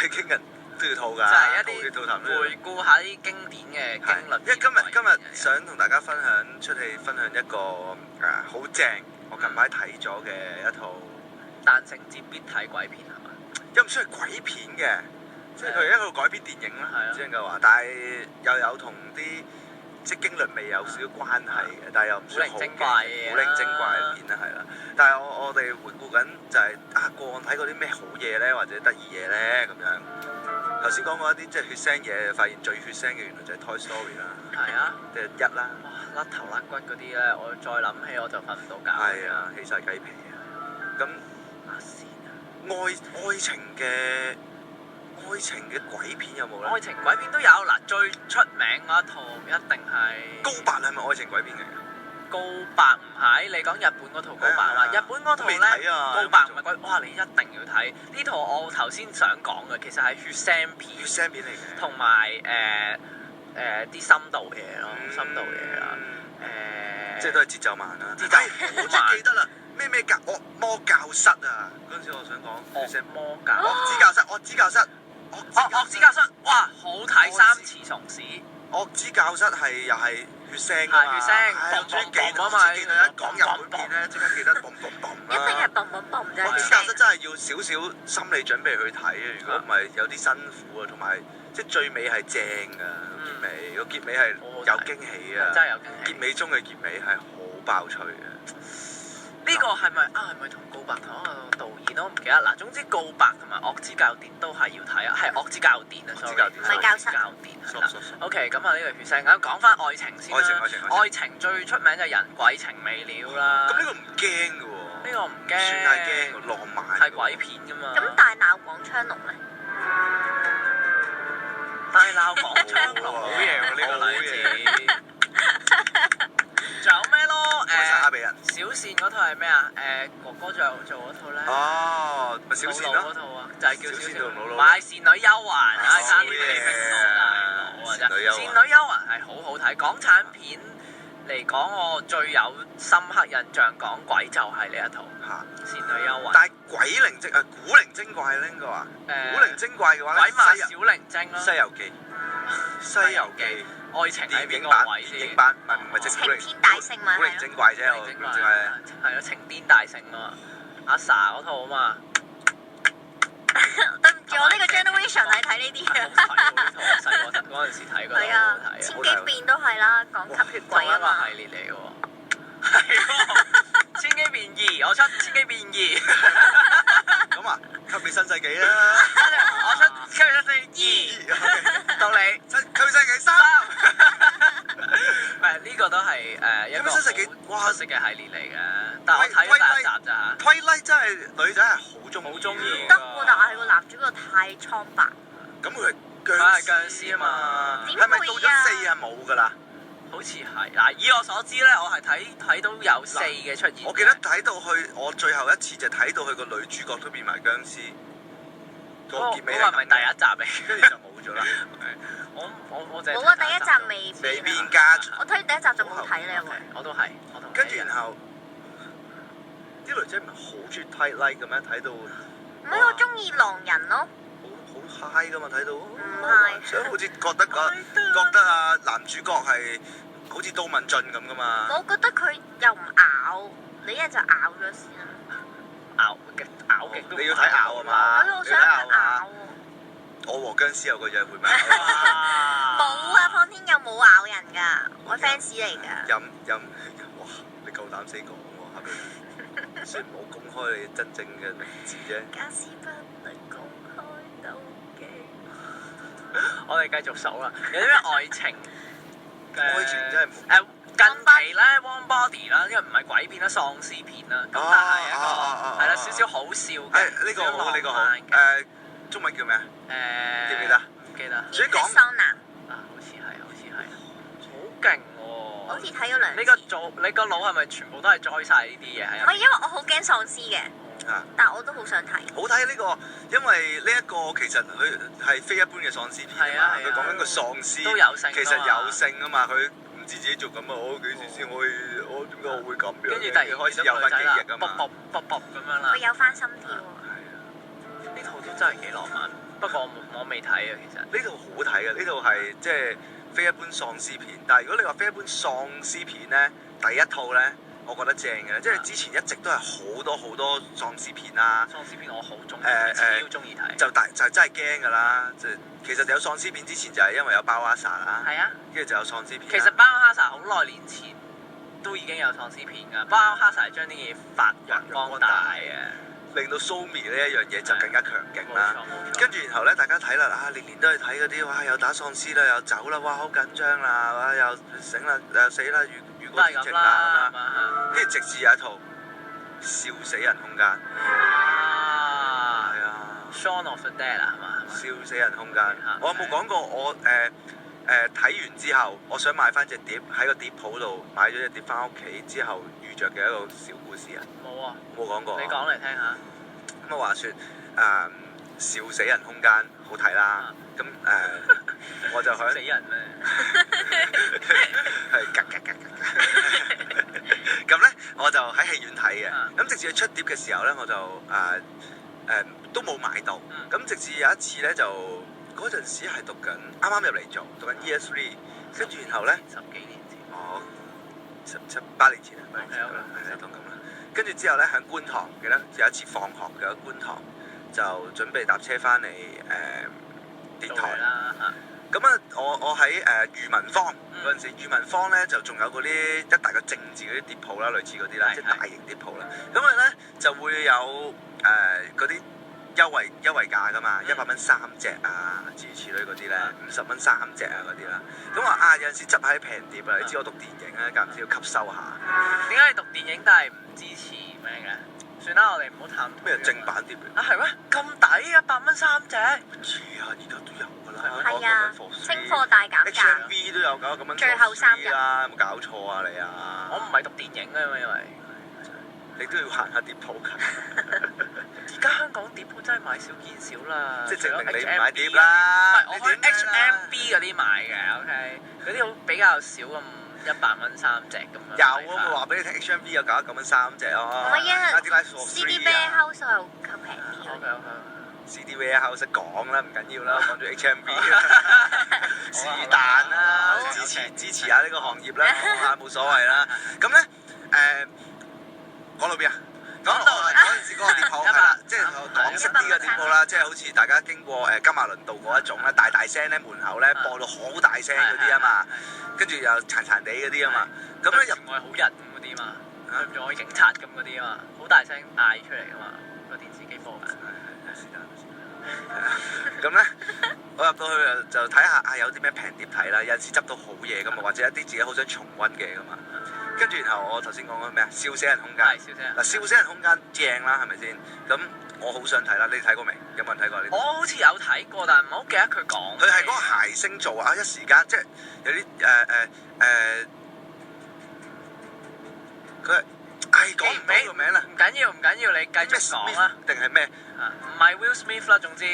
係驚人都要吐㗎，就係一啲回顧下啲經典嘅經歷。因為今日想同大家分享出戲，分享一個好正，我近排睇咗嘅一套誕生節必睇鬼片係嘛？又唔算係鬼片嘅，即係佢係一個改編電影啦，只能夠話，但係又有同啲即係經歷未有少少關係嘅，但係又唔算好古靈精怪嘅片啦，係啦。但係我哋回顧緊就係過往睇過啲咩好嘢咧，或者得意嘢咧咁樣。頭先講過一啲即係血腥嘢，發現最血腥嘅原來就係 Toy Story 啦，係啊，即係一啦。哇！甩頭甩骨嗰啲咧，我再諗起我就瞓唔到覺。係啊，起晒雞皮啊！咁愛情嘅鬼片有冇咧？愛情鬼片都有嗱，最出名嗰一套一定係高白係咪愛情鬼片嚟㗎？高白唔係，你講日本嗰套高白啊嘛？日本嗰套咧，高白唔係鬼，哇！你一定要睇呢套，我頭先想講嘅其實係血腥片，血腥片嚟嘅，同埋啲深度嘢咯，深度嘢啦，即係都係節奏慢啦。節奏我真係記得啦，咩惡魔教室啊！嗰陣時我想講血腥魔教惡之教室，惡之教室，惡之教室，哇！好睇三次從史。惡之教室係又係血腥㗎嘛，血腥，我最記得一講日本片咧，即刻記得嘣嘣嘣啦。一定係嘣嘣嘣啫。惡之教室真係要少少心理準備去睇啊！如果唔係有啲辛苦啊，同埋即係最尾係正㗎，個結尾係有驚喜啊！真係有驚喜。結尾中嘅結尾係好爆脆嘅。呢個係咪同告白同一個導演我唔記得嗱。總之告白同埋惡之教典都係要睇啊，係惡之教典啊，sorry，唔係教室。教典係啦。OK，咁啊呢個血腥咁講翻愛情先啦。愛情最出名就係人鬼情未了啦。咁呢個唔驚嘅喎。呢個唔驚。算係驚，浪漫。係鬼片㗎嘛。咁大鬧廣昌隆咧？大鬧廣昌隆好嘢喎，呢個例子。仲有咩咯？小倩嗰套係咩啊？哥哥做嗰套咧？哦，咪小倩咯。嗰套啊，就係叫小倩同姥姥。唔係《倩女幽魂》啊，差啲俾你逼到大佬啊！真係《倩女幽魂》係好好睇，港產片嚟講，我最有深刻印象講鬼就係呢一套《倩女幽魂》。但係古靈精怪咧應該話。古靈精怪嘅話咧，鬼馬小靈精咯，《西遊記》。西遊記。愛情喺邊個位先？電影版唔係即係情天大聖嘛，古靈精怪啫，我唔知係。係咯，情天大聖啊嘛，阿 sa 嗰套啊嘛。對唔住，我呢個 generation 係睇呢啲嘅。細個嗰陣時睇過。係啊，千幾變都係啦，講吸血鬼啊嘛。系列嚟嘅喎。係喎，千幾變二，我出千幾變二。咁啊，吸血新世紀啦。我出吸血新世紀二。到你。吸血新世紀三。呢個都係一個新世紀哇出色嘅系列嚟嘅，但係我睇咗第一集咋。Twilight真係女仔係好中意。得喎，但係個男主角太蒼白。咁佢係僵屍啊嘛。點會啊？係咪到咗4啊冇㗎啦？好似係嗱，以我所知咧，我係睇到有4嘅出現。我記得睇到去，我最後一次就睇到佢個女主角都變埋僵屍。個結尾係咪第一集嚟？跟住就冇咗啦。我就冇啊！第一集未變家。我睇完第一集就冇睇咧，我都係。跟住然後啲女仔唔係好中意 Twilight 嘅咩？睇到唔係我中意狼人咯。好 high 噶嘛睇到。唔係。所以好似覺得啊男主角係好似都敏俊咁噶嘛。我覺得佢又唔咬，你一就咬咗先。咬極都。你要睇咬啊嘛。我想佢咬。我和僵屍有個約會咩？冇啊！方天佑冇咬人㗎，我 fans 嚟㗎。哇！你夠膽死講喎，係咪？雖然冇公開你真正嘅名字啫。假使不能公開妒忌。我哋繼續數啦，有啲咩愛情？愛情真係近期咧 Warm Body 啦，因為唔係鬼片啦，喪屍片啦，咁但係一個係啦，少少好笑嘅。呢個好，呢個好。中文叫咩啊？記唔記得？唔記得。熱血桑拿。好似係。好勁喎！好似睇咗2次。你個腦係咪全部都係載晒呢啲嘢喺入面？唔係，因為我好驚喪屍嘅。但我都好想睇。好睇呢個，因為呢一個其實佢係非一般嘅喪屍片啊嘛。佢講緊個喪屍都有性，其實有性啊嘛。佢唔知自己做咁啊，我幾時先可以？我點解我會咁樣？跟住突然開始有翻記憶啊嘛。卜卜咁樣啦。佢有翻心跳。呢套都真係幾浪漫。不過我未睇啊，其實。呢套好睇嘅，呢套係即係非一般喪屍片。但係如果你話非一般喪屍片咧，第一套咧，我覺得正嘅，即係之前一直都係好多喪屍片啦。喪屍片我好中意，超中意睇。就真係驚㗎啦！即係其實有喪屍片之前就係因為有包阿 sa 啦。係啊。跟住就有喪屍片。其實包哈薩好耐年前都已經有喪屍片㗎，包哈薩係將啲嘢發揚光大嘅，令到蘇眉呢一樣嘢就更加強勁啦。冇錯。跟住然後咧，大家睇啦，年年都係睇嗰啲，哇！又打喪屍啦，又走啦，哇！好緊張啦，哇！又醒啦，又死啦，遇過天晴啦咁樣。跟住直至有一套笑死人空間。係啊。Shaun of the Dead 啊，係嘛？笑死人空間。我有冇講過我睇完之後，我想買翻隻碟，喺個碟鋪度買咗隻碟翻屋企之後遇着嘅一個小故事啊？冇啊，冇講過。你講嚟聽下。咁啊話説笑死人空間好睇啦，咁我就喺死人咩？係咁咧，我就喺戲院睇嘅。咁直至佢出碟嘅時候咧，我就都冇買到。咁直至有一次咧，就嗰陣時係讀緊啱啱入嚟做，讀緊 Year 3，跟住然後咧10幾年前，哦，8年前啊，係當咁啦。跟住之後咧，喺觀塘記得有一次放學嘅喺觀塘，就準備搭車翻嚟電台啦。咁啊，我喺裕民坊嗰陣時，裕民坊咧就仲有嗰啲一大個正字嗰啲碟鋪啦，類似嗰啲啦，即係大型碟鋪啦。咁啊咧就會有嗰啲優惠價噶嘛，100蚊3隻啊，諸如此類嗰啲咧，50蚊3隻啊嗰啲啦。咁話有陣時執下啲平碟啊，你知我讀電影咧，間唔時要吸收下。點解你讀電影但係唔支持咩嘅？算啦，我哋唔好探討。咩正版碟啊？係咩？咁抵100蚊3隻？知啊，而家都有㗎啦。係啊，清貨大減價。HMV 都有㗎，咁樣最後3日啦，有冇搞錯啊你啊？我唔係讀電影㗎嘛，因為你都要行下碟鋪㗎。而家香港碟鋪真係買少見少啦。即係證明你唔買碟啦。唔係，我去 HMB 嗰啲買嘅 ，OK，嗰啲好比較少咁100蚊3隻咁樣。有啊，我話俾你聽 HMV 有搞100蚊3隻啊。唔係啊 CD Warehouse 又吸平啲。CD Warehouse 講啦，唔緊要啦，講咗 HMV 是但啦，支持下呢個行業啦，講下冇所謂啦。咁咧講到邊啊？講到嗰陣時嗰個碟鋪係啦，即係港式啲嘅碟鋪啦，即係好似大家經過金馬倫道嗰一種咧，大聲咧門口咧播到好大聲嗰啲啊嘛，跟住又殘地嗰啲啊嘛，咁咧入外好人咁嗰啲嘛，對住我警察咁嗰啲啊嘛，好大聲嗌出嚟噶嘛，個電視機播緊。咁咧，我入到去就睇下有啲咩平碟睇啦，有陣時執到好嘢噶嘛，或者一啲自己好想重溫嘅噶嘛。跟住然後我頭先講緊咩啊？笑死人空間。嗱，笑死人空間正啦，係咪先？咁我好想睇啦，你睇過未？有冇人睇過呢？我好似有睇過，但係唔好記得佢講。佢係嗰個諧星做啊！一時間即係有啲佢講唔到個名啦。唔緊要，你繼續講啦。定係咩？唔係 Will Smith 啦，總之。